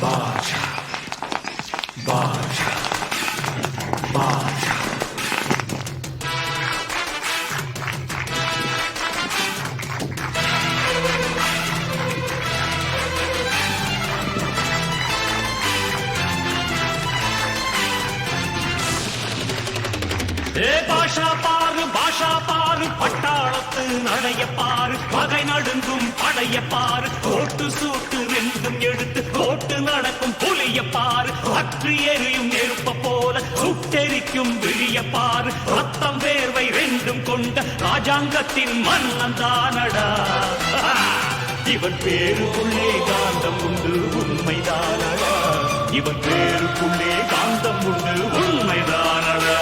பாஷா பாஷா பாஷா பாஷா பாரு பட்டாளத்து நடைய பாரு பகை நடுங்கும் படைய பாரு கோட்டு சூட்டு ரெண்டும் எடுத்து கோட்டு நடக்கும் புலிய பாரு அற்றி எரியும் நெருப்ப போல சுட்டெரிக்கும் விழிய பாரு ரத்தம் வேர்வை ரெண்டும் கொண்ட ராஜாங்கத்தின் மன்னன் தானடா இவன் பேருக்குள்ளே காந்தம் உண்டு உண்மைதானடா இவன் பேருக்குள்ளே காந்தம் உண்டு உண்மைதானடா